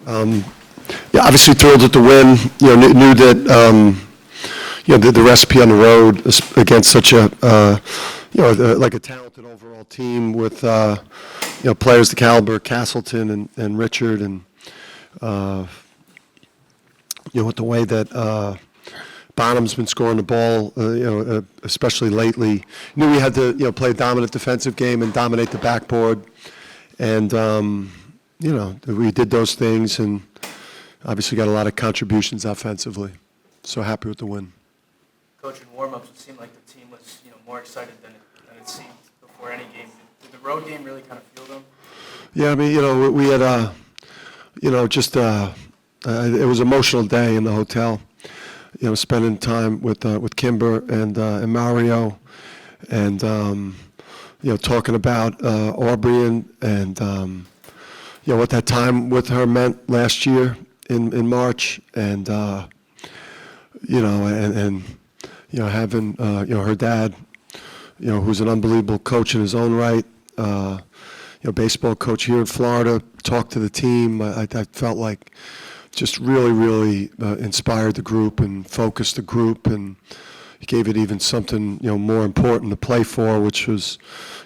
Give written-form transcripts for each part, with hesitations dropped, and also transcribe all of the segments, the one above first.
Yeah, obviously thrilled at the win. Knew that the recipe on the road against such a like a talented overall team with players the caliber of Castleton and Richard, and with the way that Bonham's been scoring the ball, especially lately. Knew we had to play a dominant defensive game and dominate the backboard, and we did those things, and obviously got a lot of contributions offensively. So happy with the win. Coach, in warm-ups, it seemed like the team was more excited than it seemed before any game. Did the road game really kind of fuel them? Yeah, I mean, we had it was an emotional day in the hotel. Spending time with Kimber and Mario, and talking about Aubrey and what that time with her meant last year in March, and having her dad, who's an unbelievable coach in his own right, baseball coach here in Florida, talk to the team. I felt like just really inspired the group and focused the group, and gave it even something more important to play for, which was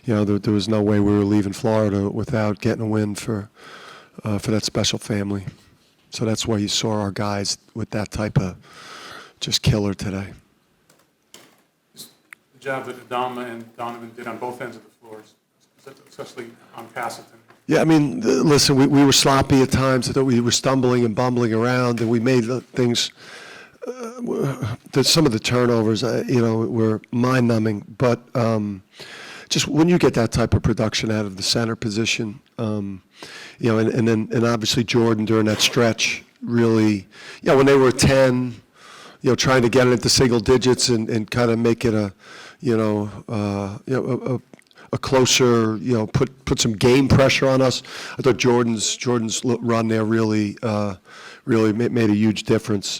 there was no way we were leaving Florida without getting a win for that special family. So that's why you saw our guys with that type of just killer today. The job that Adama and Donovan did on both ends of the floors, especially on Castleton. Yeah, I mean, listen, we were sloppy at times. I thought we were stumbling and bumbling around, and we made things. Some of the turnovers, were mind-numbing. But just when you get that type of production out of the center position, and obviously Jordan during that stretch really, when they were 10, trying to get it into single digits and kind of make it a closer, put some game pressure on us. I thought Jordan's run there really made a huge difference.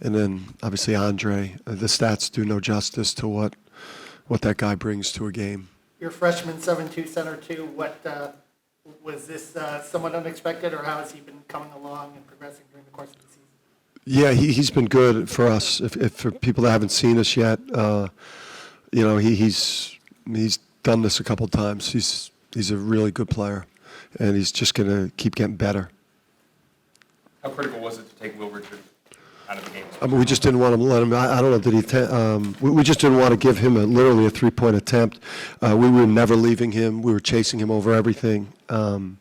And then obviously Andre, the stats do no justice to what that guy brings to a game. Your freshman 7'2" center too. What was this somewhat unexpected, or how has he been coming along and progressing during the course of the season? Yeah, he's been good for us. If for people that haven't seen us yet, he's done this a couple times. He's a really good player, and he's just going to keep getting better. How critical was it to take Will Richard out of the game? I mean, we just didn't want to let him. I don't know. Did he? We just didn't want to give him literally a 3-point attempt. We were never leaving him. We were chasing him over everything. I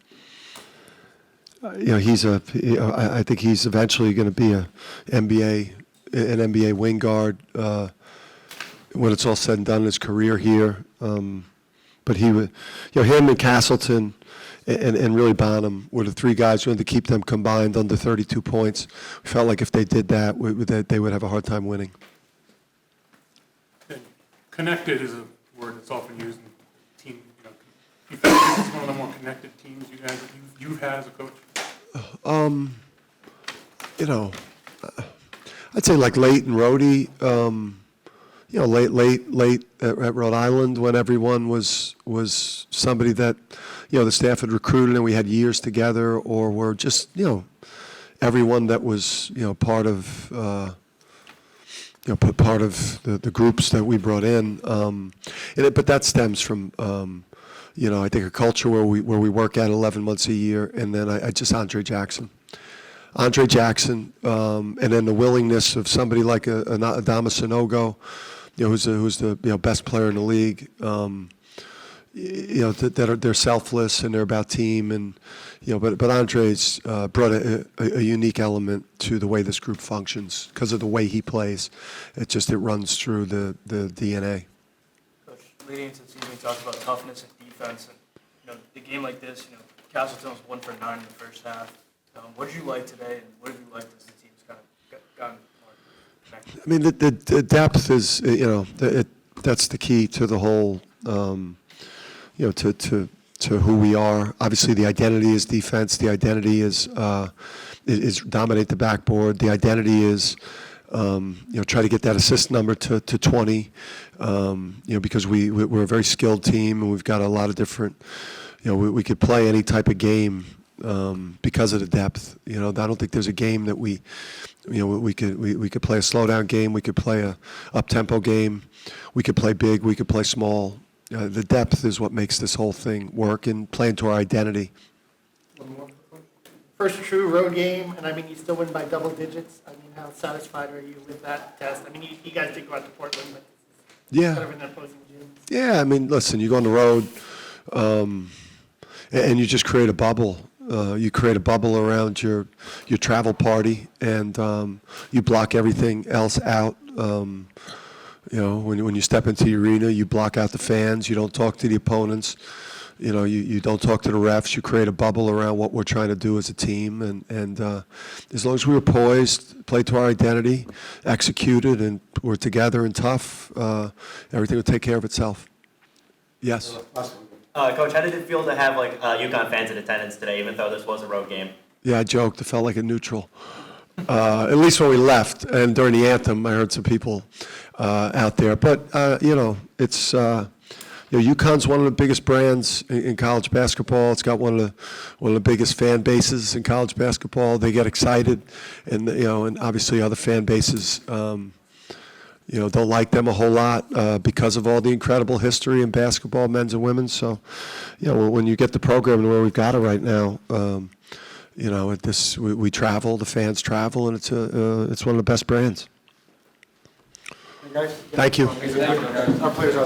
think he's eventually going to be an NBA wing guard when it's all said and done in his career here. But he would, him and Castleton and really Bonham were the three guys who had to keep them combined under 32 points. We felt like if they did that, they would have a hard time winning. Connected is a word that's often used in team. You feel like this is one of the more connected teams you've had as a coach? I'd say like late in Rhodey, late at Rhode Island when everyone was somebody that, the staff had recruited and we had years together, or were just, everyone that was, part of, part of the groups that we brought in. But that stems from, I think a culture where we work at 11 months a year, and then I just Andre Jackson, and then the willingness of somebody like Adama Sanogo, who's the best player in the league. They're selfless and they're about team, and but Andre's brought a unique element to the way this group functions because of the way he plays. It runs through the DNA. Coach, leading into the season, we talked about toughness and defense, and the game like this, Castleton was 1 for 9 in the first half. What did you like today, and what have you liked as the team's kind of gotten more connected? I mean, the depth is, that's the key to the whole, to who we are. Obviously, the identity is defense. The identity is dominate the backboard. The identity is, try to get that assist number to 20, because we're a very skilled team, and we've got a lot of different, we could play any type of game because of the depth. You know, I don't think there's a game that we could play a slow down game, we could play a up tempo game, we could play big, we could play small. The depth is what makes this whole thing work and play into our identity. One more. First true road game, and I mean, you still win by double digits. I mean, how satisfied are you with that test? I mean, you guys did go out to Portland, but Yeah. kind of in opposing gyms. Yeah, I mean, listen, you go on the road, and you just create a bubble. You create a bubble around your travel party, and you block everything else out. You know, when you step into the arena, you block out the fans. You don't talk to the opponents. You know, you don't talk to the refs. You create a bubble around what we're trying to do as a team. And as long as we were poised, played to our identity, executed, and we're together and tough, everything will take care of itself. Yes. Coach, how did it feel to have UConn fans in attendance today, even though this was a road game? Yeah, I joked. It felt like a neutral. At least when we left, and during the anthem, I heard some people out there. But you know, it's UConn's one of the biggest brands in college basketball. It's got one of the biggest fan bases in college basketball. They get excited, and and obviously other fan bases, don't like them a whole lot because of all the incredible history in basketball, men's and women's. So, when you get the program to where we've got it right now. We travel, the fans travel, and it's one of the best brands. Hey, guys. Thank you. Our players are